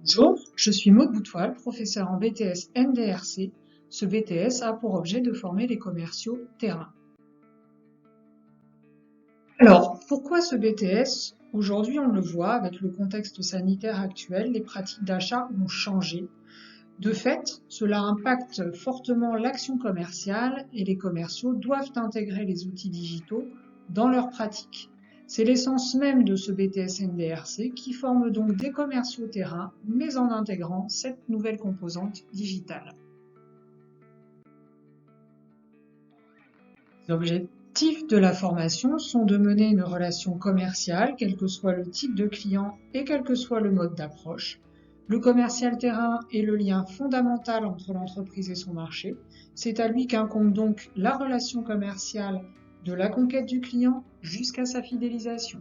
Bonjour, je suis Maude Boutoil, professeure en BTS NDRC. Ce BTS a pour objet de former les commerciaux terrain. Alors, pourquoi ce BTS? Aujourd'hui, on le voit, avec le contexte sanitaire actuel, les pratiques d'achat ont changé. De fait, cela impacte fortement l'action commerciale et les commerciaux doivent intégrer les outils digitaux dans leurs pratiques. C'est l'essence même de ce BTS NDRC qui forme donc des commerciaux terrain, mais en intégrant cette nouvelle composante digitale. Les objectifs de la formation sont de mener une relation commerciale, quel que soit le type de client et quel que soit le mode d'approche. Le commercial terrain est le lien fondamental entre l'entreprise et son marché. C'est à lui qu'incombe donc la relation commerciale de la conquête du client jusqu'à sa fidélisation.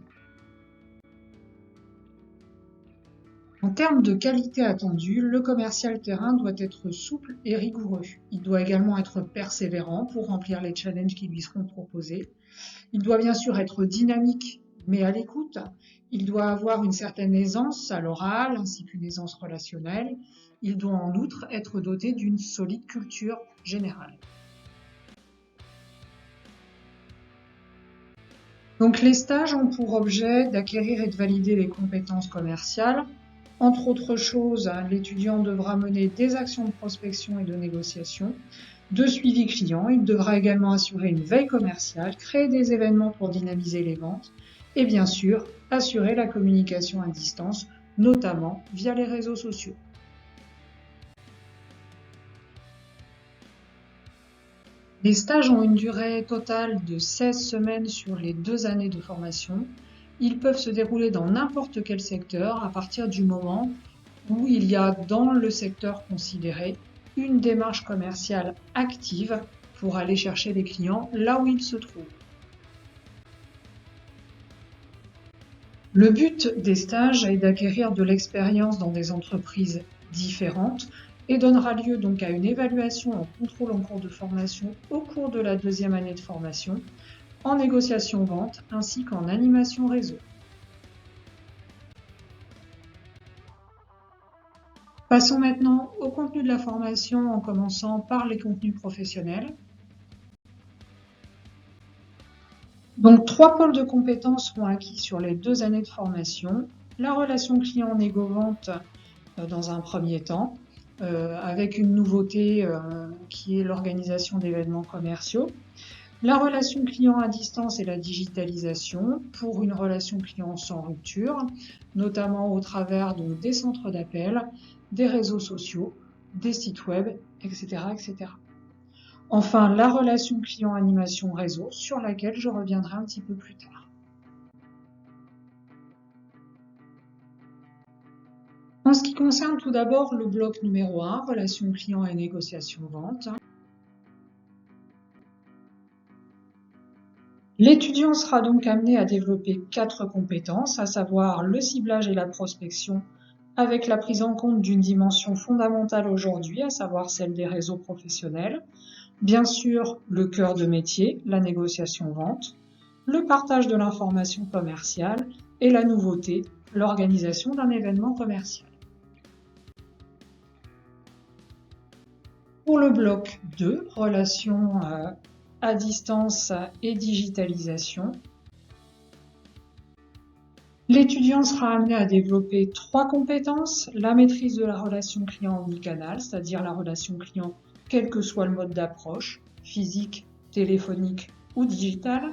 En termes de qualité attendue, le commercial terrain doit être souple et rigoureux. Il doit également être persévérant pour remplir les challenges qui lui seront proposés. Il doit bien sûr être dynamique, mais à l'écoute. Il doit avoir une certaine aisance à l'oral ainsi qu'une aisance relationnelle. Il doit en outre être doté d'une solide culture générale. Donc les stages ont pour objet d'acquérir et de valider les compétences commerciales. Entre autres choses, l'étudiant devra mener des actions de prospection et de négociation, de suivi client. Il devra également assurer une veille commerciale, créer des événements pour dynamiser les ventes et bien sûr assurer la communication à distance, notamment via les réseaux sociaux. Les stages ont une durée totale de 16 semaines sur les 2 années de formation. Ils peuvent se dérouler dans n'importe quel secteur à partir du moment où il y a dans le secteur considéré une démarche commerciale active pour aller chercher des clients là où ils se trouvent. Le but des stages est d'acquérir de l'expérience dans des entreprises différentes et donnera lieu donc à une évaluation en contrôle en cours de formation au cours de la 2e année de formation, en négociation vente ainsi qu'en animation réseau. Passons maintenant au contenu de la formation en commençant par les contenus professionnels. Donc 3 pôles de compétences seront acquis sur les 2 années de formation. La relation client négo-vente dans un premier temps, avec une nouveauté qui est l'organisation d'événements commerciaux. La relation client à distance et la digitalisation pour une relation client sans rupture, notamment au travers des centres d'appel, des réseaux sociaux, des sites web, etc., etc. Enfin, la relation client animation réseau sur laquelle je reviendrai un petit peu plus tard. En ce qui concerne tout d'abord le bloc numéro 1, relation client et négociation vente, l'étudiant sera donc amené à développer 4 compétences, à savoir le ciblage et la prospection, avec la prise en compte d'une dimension fondamentale aujourd'hui, à savoir celle des réseaux professionnels, bien sûr le cœur de métier, la négociation-vente, le partage de l'information commerciale et la nouveauté, l'organisation d'un événement commercial. Pour le bloc 2, relations à distance et digitalisation, l'étudiant sera amené à développer 3 compétences, la maîtrise de la relation client omnicanal, c'est-à-dire la relation client quel que soit le mode d'approche, physique, téléphonique ou digital,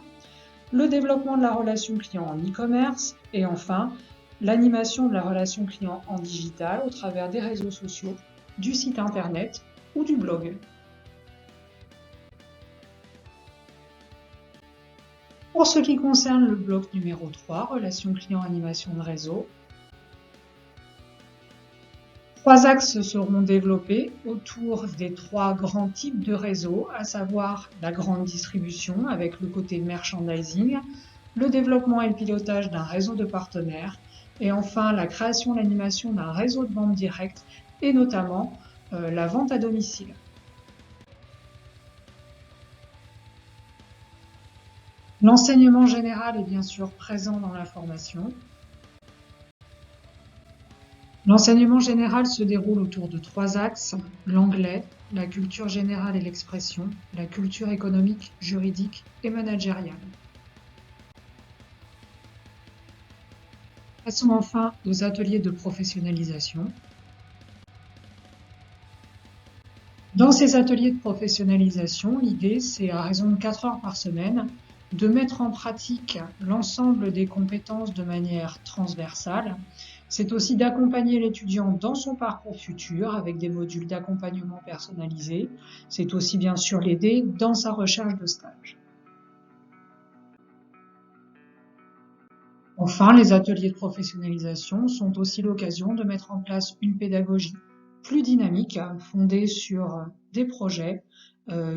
le développement de la relation client en e-commerce et enfin l'animation de la relation client en digital au travers des réseaux sociaux, du site internet ou du blog. Pour ce qui concerne le bloc numéro 3, relation client animation de réseau, 3 axes seront développés autour des 3 grands types de réseaux, à savoir la grande distribution avec le côté merchandising, le développement et le pilotage d'un réseau de partenaires et enfin la création et l'animation d'un réseau de vente directe et notamment la vente à domicile. L'enseignement général est bien sûr présent dans la formation. L'enseignement général se déroule autour de 3 axes: l'anglais, la culture générale et l'expression, la culture économique, juridique et managériale. Passons enfin aux ateliers de professionnalisation. Dans ces ateliers de professionnalisation, l'idée, c'est à raison de 4 heures par semaine, de mettre en pratique l'ensemble des compétences de manière transversale. C'est aussi d'accompagner l'étudiant dans son parcours futur avec des modules d'accompagnement personnalisés. C'est aussi bien sûr l'aider dans sa recherche de stage. Enfin, les ateliers de professionnalisation sont aussi l'occasion de mettre en place une pédagogie plus dynamique, fondée sur des projets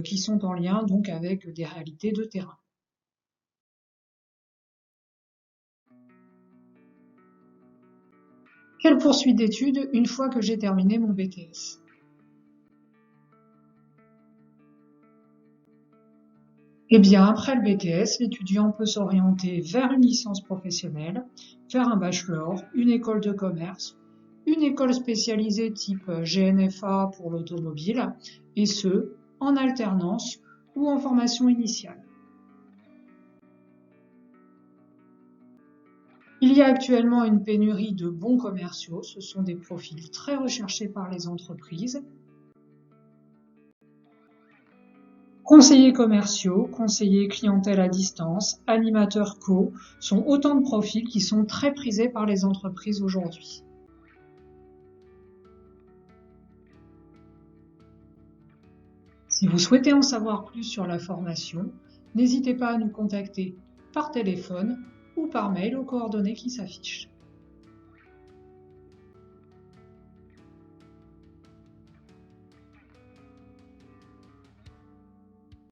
qui sont en lien donc avec des réalités de terrain. Quelle poursuite d'études une fois que j'ai terminé mon BTS? Eh bien, après le BTS, l'étudiant peut s'orienter vers une licence professionnelle, faire un bachelor, une école de commerce, une école spécialisée type GNFA pour l'automobile, et ce, en alternance ou en formation initiale. Il y a actuellement une pénurie de bons commerciaux, ce sont des profils très recherchés par les entreprises. Conseillers commerciaux, conseillers clientèle à distance, animateurs co sont autant de profils qui sont très prisés par les entreprises aujourd'hui. Si vous souhaitez en savoir plus sur la formation, n'hésitez pas à nous contacter par téléphone ou par mail aux coordonnées qui s'affichent.